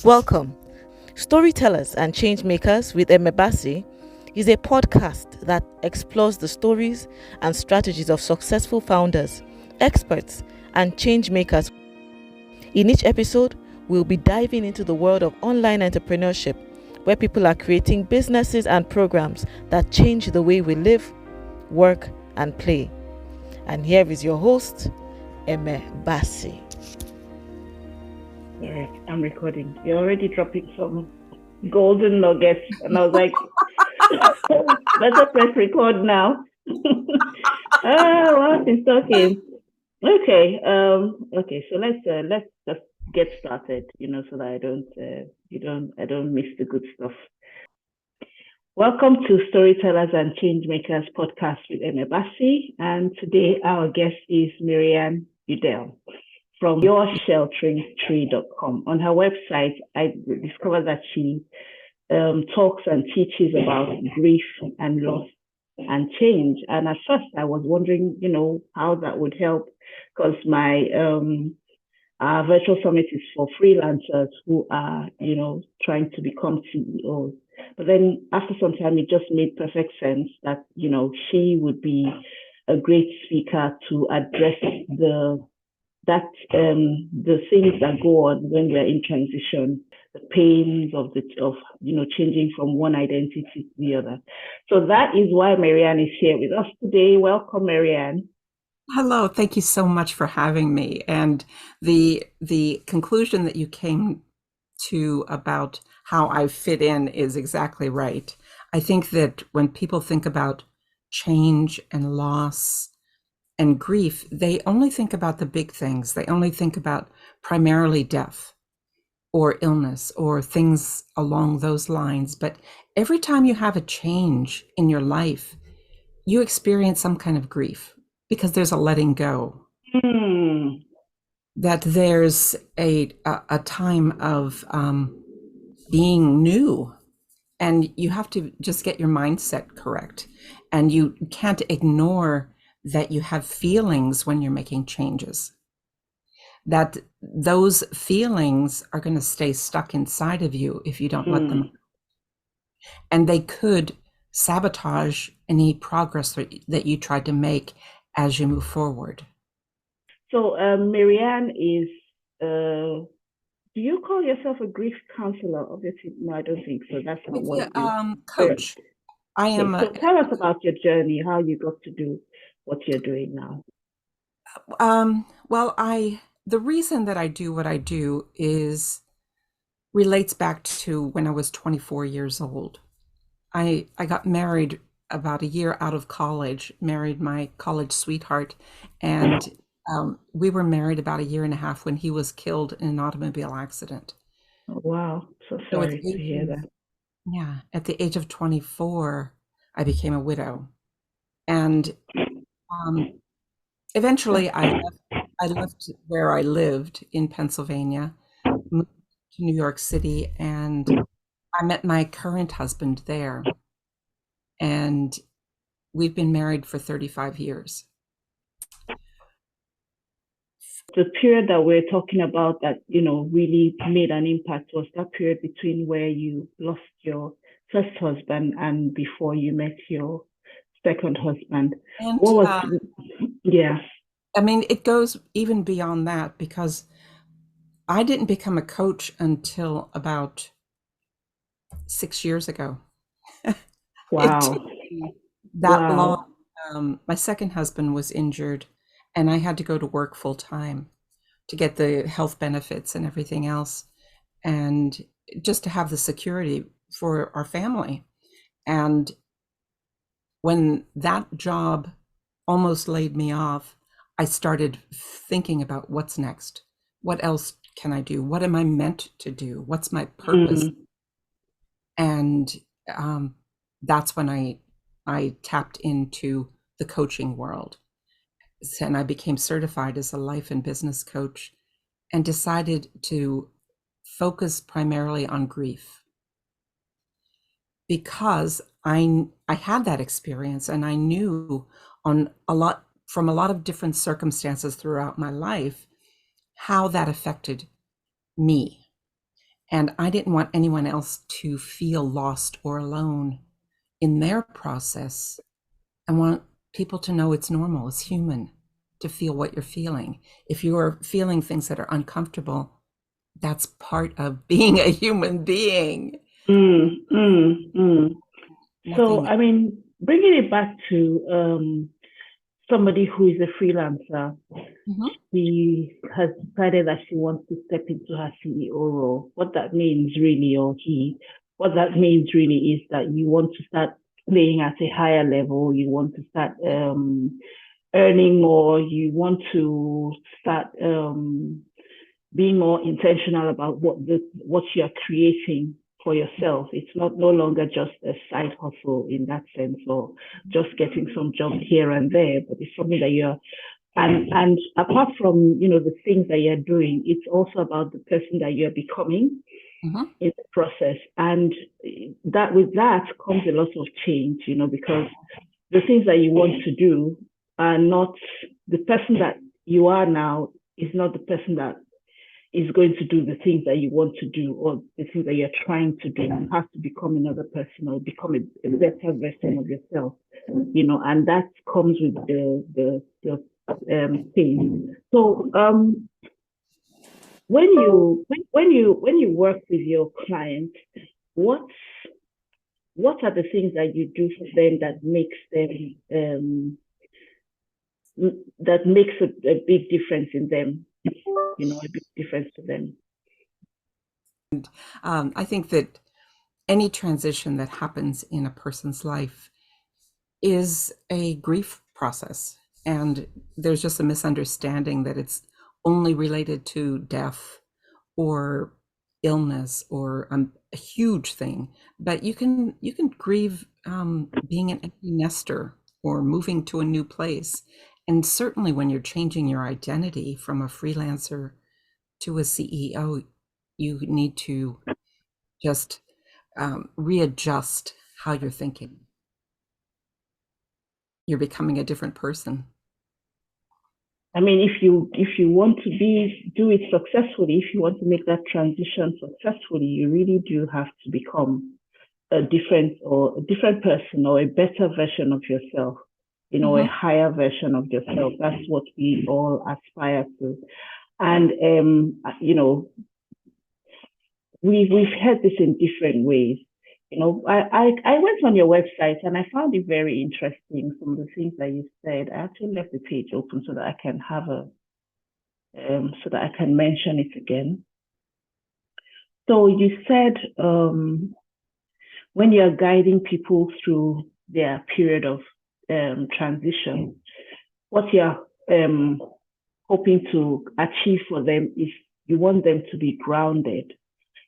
Welcome. Storytellers and Changemakers with Emebasi is a podcast that explores the stories and strategies of successful founders, experts, and changemakers. In each episode, we'll be diving into the world of online entrepreneurship, where people are creating businesses and programs that change the way we live, work, and play. And here is your host, Emebasi. All right, I'm recording. You're already dropping some golden nuggets, and I was like, "Better press record now." While she's talking. Okay. Okay. So let's just get started. So that I don't miss the good stuff. Welcome to Storytellers and Changemakers podcast with Emebasi, and today our guest is Maryann Udel from yourshelteringtree.com. On her website, I discovered that she talks and teaches about grief and loss and change. And at first, I was wondering, how that would help, because my virtual summit is for freelancers who are, trying to become CEOs. But then after some time, it just made perfect sense that, she would be a great speaker to address the things that go on when we're in transition, the pains of changing from one identity to the other. So that is why Maryann is here with us today. Welcome, Maryann. Hello, thank you so much for having me. And the conclusion that you came to about how I fit in is exactly right. I think that when people think about change and loss and grief, they only think about the big things. They only think about primarily death or illness or things along those lines. But every time you have a change in your life, you experience some kind of grief because there's a letting go. That there's a time of being new, and you have to just get your mindset correct. And you can't ignore that you have feelings when you're making changes, that those feelings are going to stay stuck inside of you if you don't let them out. And they could sabotage any progress that you tried to make as you move forward. So Maryann is, do you call yourself a grief counselor? Obviously, no, I don't think so. That's not what coach. I am. So tell us about your journey, how you got to do what you're doing now. Well, the reason that I do what I do relates back to when I was 24 years old. I got married about a year out of college, married my college sweetheart, and we were married about a year and a half when he was killed in an automobile accident. Oh, wow. So sorry to hear that. Yeah. At the age of 24, I became a widow. And eventually I left where I lived in Pennsylvania, moved to New York City, and I met my current husband there. And we've been married for 35 years. The period that we're talking about that, really made an impact was that period between where you lost your first husband and before you met your second husband. And what was, yeah. I mean, it goes even beyond that, because I didn't become a coach until about 6 years ago. Wow. That long. My second husband was injured, and I had to go to work full time to get the health benefits and everything else, and just to have the security for our family. And when that job almost laid me off, I started thinking about what's next. What else can I do? What am I meant to do? What's my purpose? And that's when I tapped into the coaching world. And I became certified as a life and business coach and decided to focus primarily on grief, because I had that experience, and I knew from a lot of different circumstances throughout my life how that affected me. And I didn't want anyone else to feel lost or alone in their process. I want people to know it's normal, it's human to feel what you're feeling. If you're feeling things that are uncomfortable, that's part of being a human being. So, Nothing. I mean, bringing it back to somebody who is a freelancer, she has decided that she wants to step into her CEO role. What that means really, what that means really is that you want to start playing at a higher level. You want to start earning more. You want to start being more intentional about what you're creating for yourself. It's not no longer just a side hustle in that sense, or just getting some job here and there, but it's something that you're and apart from the things that you're doing, it's also about the person that you're becoming in the process. And that with that comes a lot of change, because the things that you want to do are not the person that you are now is not the person that is going to do the things that you want to do or the things that you're trying to do. You have to become another person or become a better version of yourself, and that comes with the thing. So when you work with your client, what are the things that you do for them that makes them that makes a big difference in them, a big difference to them? I think that any transition that happens in a person's life is a grief process. And there's just a misunderstanding that it's only related to death or illness or a huge thing. But you can grieve being an empty nester or moving to a new place. And certainly when you're changing your identity from a freelancer to a CEO, you need to just readjust how you're thinking. You're becoming a different person. I mean, if you want to do it successfully, if you want to make that transition successfully, you really do have to become a different person or a better version of yourself, a higher version of yourself. That's what we all aspire to. And we've heard this in different ways. I went on your website and I found it very interesting. Some of the things that you said, I actually left the page open so that I can have so that I can mention it again. So you said when you're guiding people through their period of transition, what you're hoping to achieve for them is you want them to be grounded.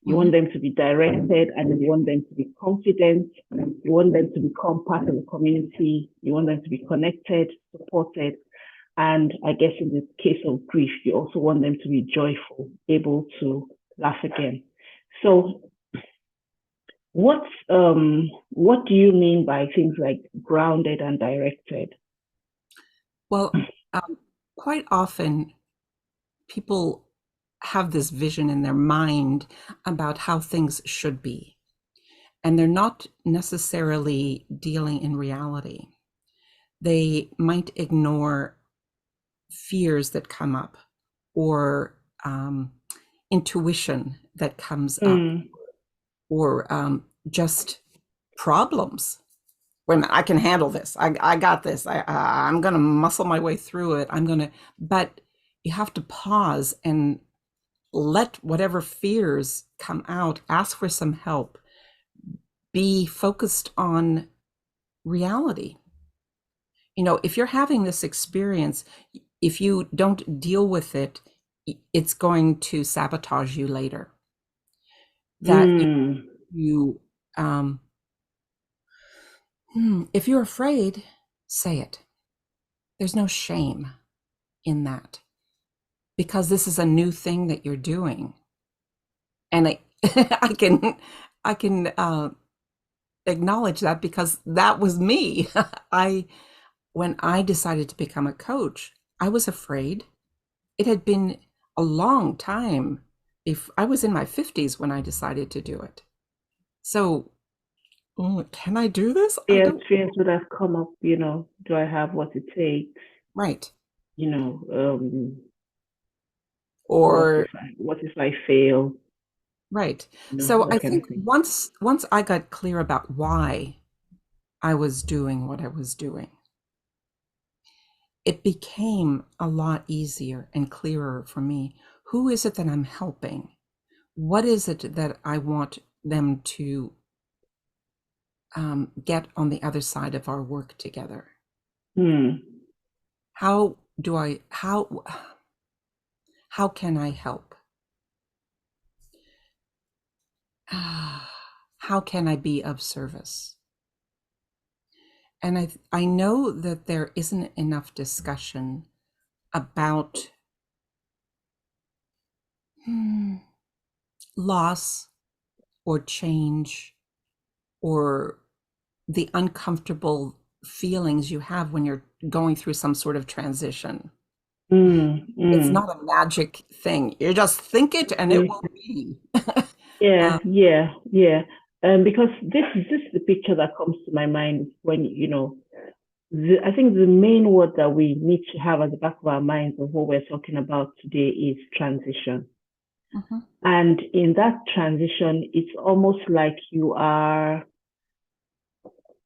You want them to be directed, and you want them to be confident. You want them to become part of the community. You want them to be connected, supported. And I guess in the case of grief, you also want them to be joyful, able to laugh again. So what do you mean by things like grounded and directed? Well, quite often people have this vision in their mind about how things should be, and they're not necessarily dealing in reality. They might ignore fears that come up or intuition that comes up or just problems. Wait a minute, I can handle this. I got this. I'm going to muscle my way through it. But you have to pause and let whatever fears come out, ask for some help, be focused on reality. If you're having this experience, if you don't deal with it, it's going to sabotage you later. That if you're afraid, say it. There's no shame in that, because this is a new thing that you're doing. And I can acknowledge that because that was me. When I decided to become a coach, I was afraid. It had been a long time if I was in my 50s when I decided to do it. So, can I do this? I The don't. experience would have come up, do I have what it takes? Right. You know, Or what if I fail? right. So I That kind of think thing. once I got clear about why I was doing what I was doing, it became a lot easier and clearer for me. Who is it that I'm helping? What is it that I want them to get on the other side of our work together? How do I, how can I help? How can I be of service? And I know that there isn't enough discussion about loss or change or the uncomfortable feelings you have when you're going through some sort of transition. It's not a magic thing. You just think it and it will be. Yeah, yeah, yeah. Because this is the picture that comes to my mind when, I think the main word that we need to have at the back of our minds of what we're talking about today is transition. Mm-hmm. And in that transition, it's almost like you're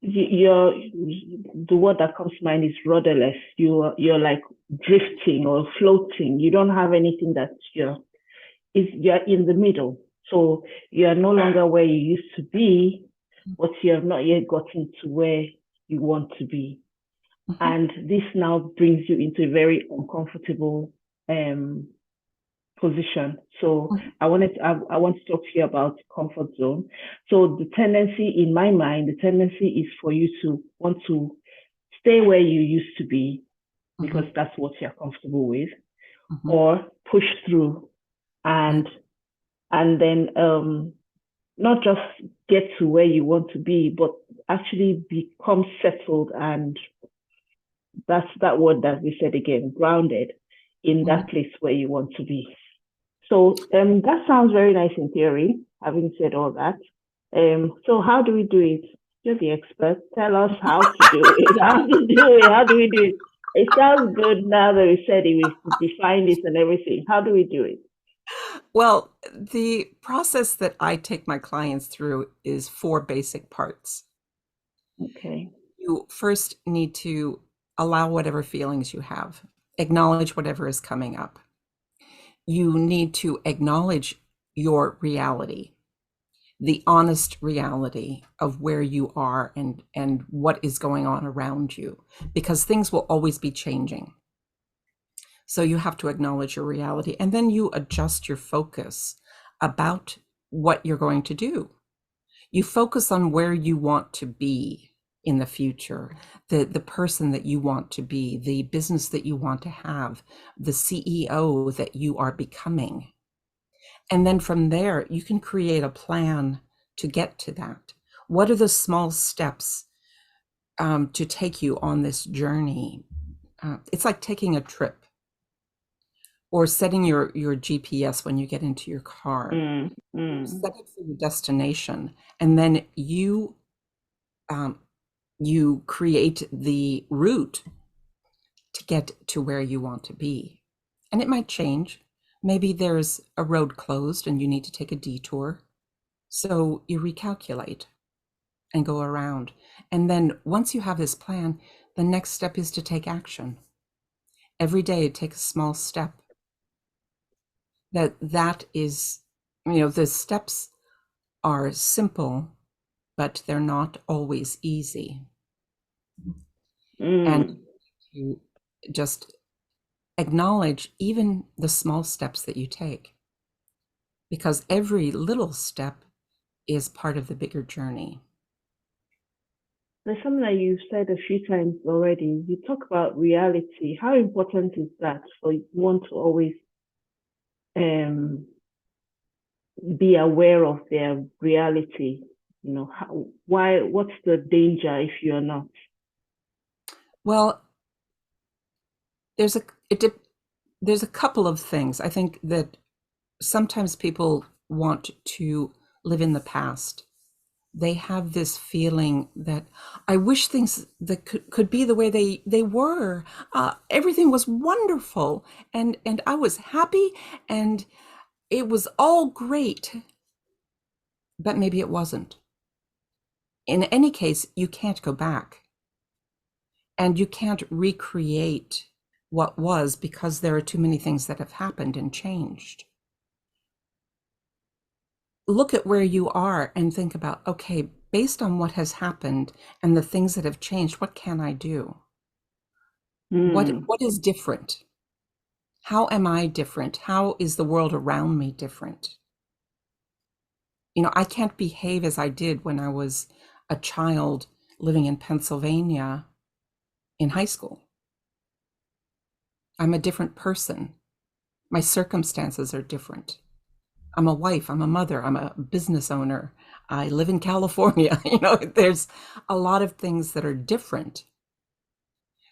the word that comes to mind is rudderless. You're like drifting or floating. You don't have anything that you're in the middle. So you are no longer where you used to be, but you have not yet gotten to where you want to be. Mm-hmm. And this now brings you into a very uncomfortable position. So I want to talk to you about comfort zone. So the tendency in my mind, the tendency is for you to want to stay where you used to be because that's what you're comfortable with, or push through and then not just get to where you want to be, but actually become settled, and that's that word that we said again, grounded in that place where you want to be. So that sounds very nice in theory, having said all that. So how do we do it? You're the expert. Tell us how to do it. How to do it. How do we do it? It sounds good now that we said it, we've defined it and everything. How do we do it? Well, the process that I take my clients through is 4 basic parts. Okay. You first need to allow whatever feelings you have, acknowledge whatever is coming up. You need to acknowledge your reality, the honest reality of where you are and what is going on around you, because things will always be changing. So you have to acknowledge your reality, and then you adjust your focus about what you're going to do. You focus on where you want to be in the future, the person that you want to be, the business that you want to have, the CEO that you are becoming. And then from there, you can create a plan to get to that. What are the small steps to take you on this journey? It's like taking a trip or setting your GPS when you get into your car. Set it for your destination, and then you create the route to get to where you want to be. And it might change. Maybe there's a road closed and you need to take a detour. So you recalculate and go around. And then once you have this plan, the next step is to take action. Every day, take a small step. That is, the steps are simple, but they're not always easy. And you just acknowledge even the small steps that you take, because every little step is part of the bigger journey. There's something that you've said a few times already. You talk about reality. How important is that for one to always be aware of their reality? What's the danger if you're not? Well, there's a couple of things. I think that sometimes people want to live in the past. They have this feeling that I wish things that could be the way they were. Everything was wonderful, and I was happy, and it was all great. But maybe it wasn't. In any case, you can't go back, and you can't recreate what was, because there are too many things that have happened and changed. Look at where you are and think about, okay, based on what has happened and the things that have changed, what can I do? What is different? How am I different? How is the world around me different? You know, I can't behave as I did when I was a child living in Pennsylvania in high school. I'm a different person. My circumstances are different. I'm a wife, I'm a mother, I'm a business owner. I live in California. You know, there's a lot of things that are different.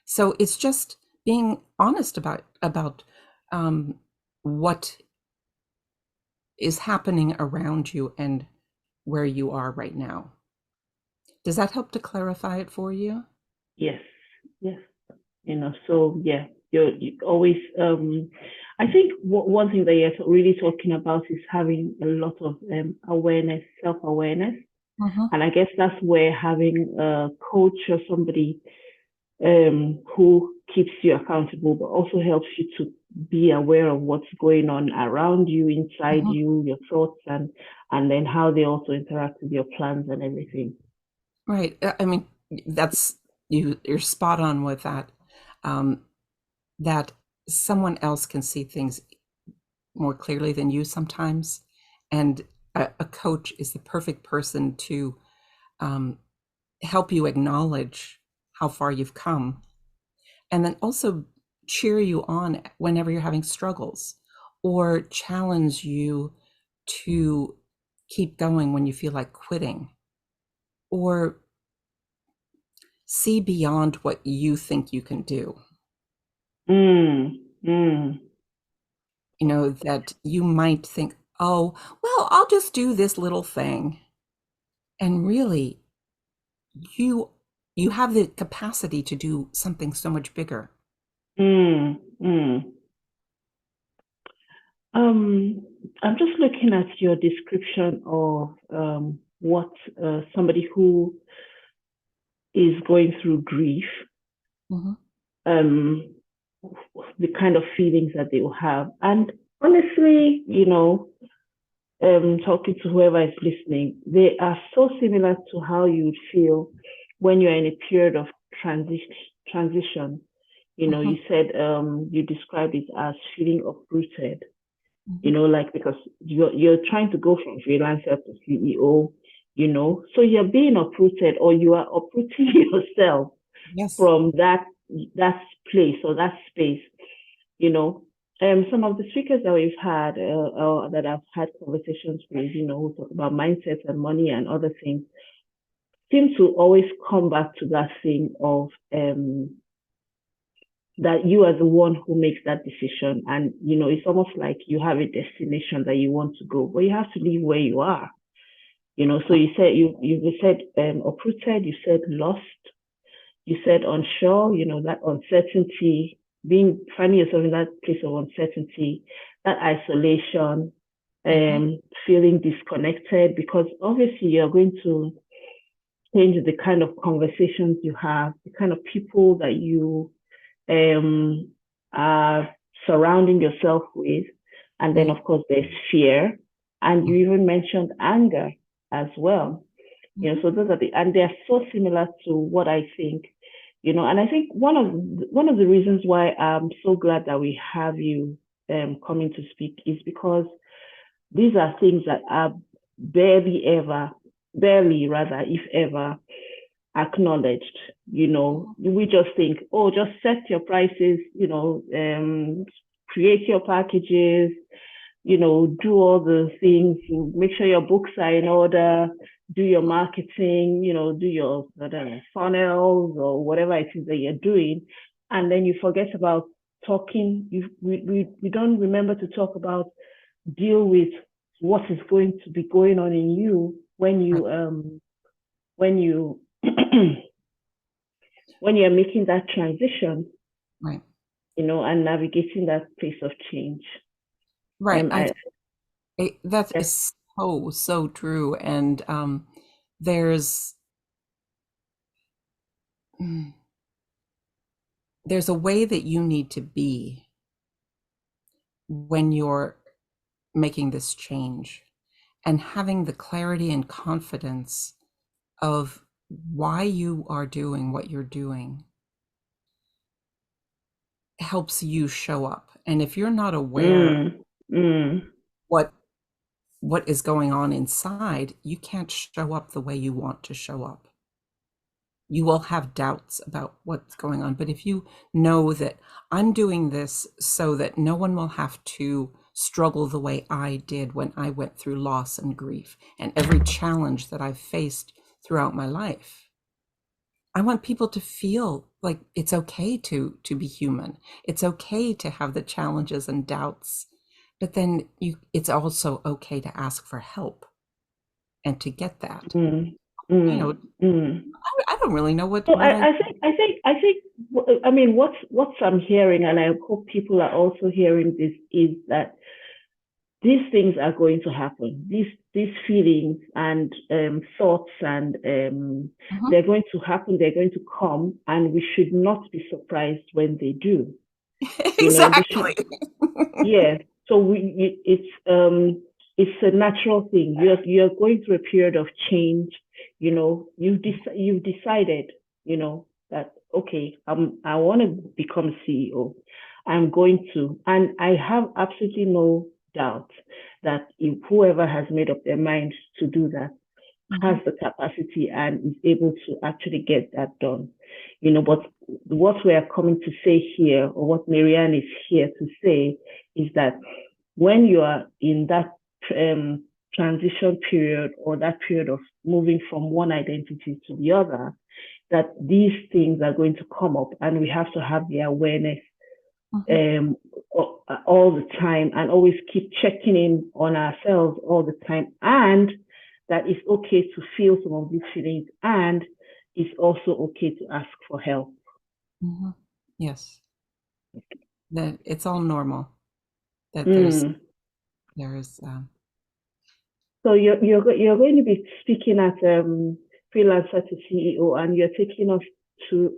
So it's just being honest about what is happening around you and where you are right now. Does that help to clarify it for you? Yes, yes. You know, so yeah, you always. I think one thing that you're really talking about is having a lot of awareness, self-awareness, and I guess that's where having a coach or somebody who keeps you accountable, but also helps you to be aware of what's going on around you, inside you, your thoughts, and then how they also interact with your plans and everything. Right. I mean, that's you're spot on with that. That someone else can see things more clearly than you sometimes, and a coach is the perfect person to help you acknowledge how far you've come, and then also cheer you on whenever you're having struggles, or challenge you to keep going when you feel like quitting, or see beyond what you think you can do. You know, that you might think, oh, well, I'll just do this little thing. And really, you have the capacity to do something so much bigger. I'm just looking at your description of what somebody who is going through grief, the kind of feelings that they will have. And honestly, you know, talking to whoever is listening, they are so similar to how you would feel when you're in a period of transition. You know, you said you described it as feeling uprooted. You know, like because you're trying to go from freelancer to CEO, you know, so you're being uprooted, or you are uprooting yourself from that place or that space, you know. Some of the speakers that we've had, or that I've had conversations with, you know, who talk about mindset and money and other things, seem to always come back to that thing of that you are the one who makes that decision. And, you know, it's almost like you have a destination that you want to go, but you have to leave where you are. You know, so you said uprooted, you said lost, you said unsure, you know, that uncertainty, finding yourself in that place of uncertainty, that isolation, feeling disconnected, because obviously you're going to change the kind of conversations you have, the kind of people that you are surrounding yourself with. And then, of course, there's fear. And you even mentioned anger as well. You know, so those are and they're so similar to what I think, you know, and I think one of the reasons why I'm so glad that we have you coming to speak is because these are things that are barely, if ever, acknowledged. You know, we just think, oh, just set your prices, you know, create your packages, you know, do all the things, make sure your books are in order, do your marketing, you know, do your funnels or whatever it is that you're doing. And then you forget about talking. We don't remember to talk about deal with what is going to be going on in you when you when you when you're making that transition, Right. and navigating that place of change. Right. That Yes. is so true. And there's there's a way that you need to be when you're making this change, and having the clarity and confidence of why you are doing what you're doing helps you show up. And if you're not aware what is going on inside, you can't show up the way you want to show up. You will have doubts about what's going on. But if you know that I'm doing this so that no one will have to struggle the way I did when I went through loss and grief and every challenge that I've faced throughout my life, I want people to feel like it's okay to be human. It's okay to have the challenges and doubts, but then it's also okay to ask for help and to get that. I don't really know what. So I think. I mean, what I'm hearing, and I hope people are also hearing this, is that these things are going to happen. These feelings and thoughts, and they're going to happen. They're going to come, and we should not be surprised when they do. Exactly. Yeah. So it's a natural thing. You're going through a period of change. You've decided, that okay, I want to become CEO. I'm going to, and I have absolutely no doubt that if whoever has made up their mind to do that has the capacity and is able to actually get that done. But what we are coming to say here, or what Maryann is here to say, is that when you are in that transition period, or that period of moving from one identity to the other, that these things are going to come up, and we have to have the awareness all the time, and always keep checking in on ourselves all the time, and that it's okay to feel some of these feelings, and it's also okay to ask for help. Yes, that it's all normal. That there's. So you're going to be speaking at Freelancer to CEO, and you're taking us to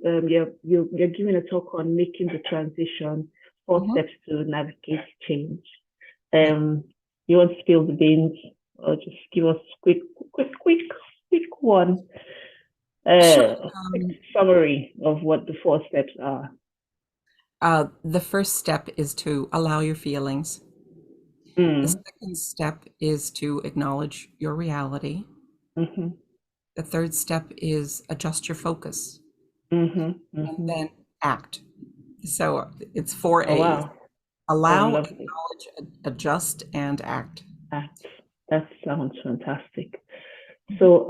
you're giving a talk on making the transition, 4 steps to navigate change. You want to spill the beans, or just give us quick one quick summary of what the 4 steps are? The first step is to allow your feelings. The second step is to acknowledge your reality. The third step is adjust your focus. And then act. So it's 4 A's. Wow. Allow, acknowledge, adjust, and act. That sounds fantastic. So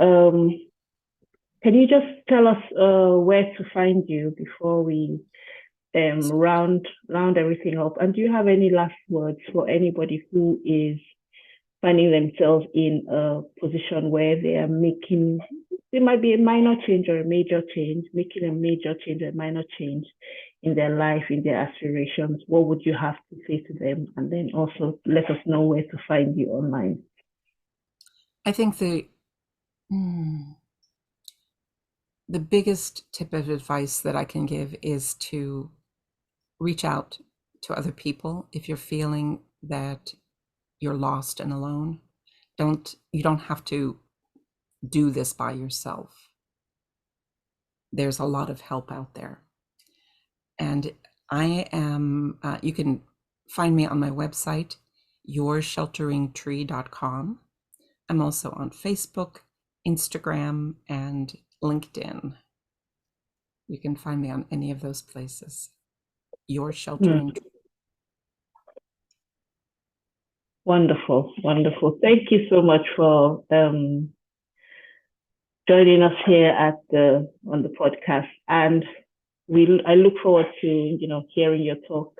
can you just tell us where to find you before we round everything up? And do you have any last words for anybody who is finding themselves in a position where there might be a minor change or a major change, making a major change or a minor change in their life, in their aspirations? What would you have to say to them? And then also let us know where to find you online. I think the biggest tip of advice that I can give is to reach out to other people if you're feeling that you're lost and alone. You don't have to do this by yourself. There's a lot of help out there. And I am, you can find me on my website, yourshelteringtree.com. I'm also on Facebook, Instagram, and LinkedIn. You can find me on any of those places. Your Sheltering Tree. Wonderful. Thank you so much for joining us here on the podcast, and I look forward to hearing your talk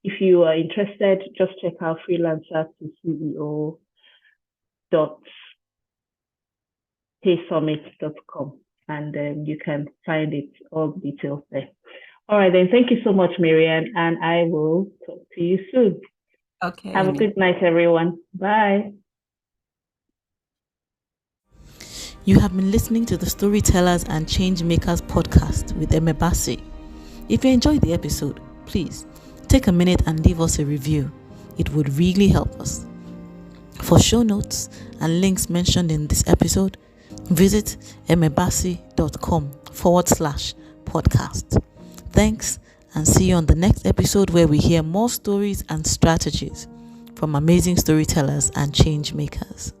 If you are interested, just check out freelancer2ceo.paysummit.com, and you can find it, all the details there. All right, then. Thank you so much, Maryann, and I will talk to you soon. Okay. Have a good night, everyone. Bye. You have been listening to the Storytellers and Changemakers podcast with Emebasi. If you enjoyed the episode, please take a minute and leave us a review. It would really help us. For show notes and links mentioned in this episode, visit emebasi.com/podcast. Thanks, and see you on the next episode, where we hear more stories and strategies from amazing storytellers and change makers.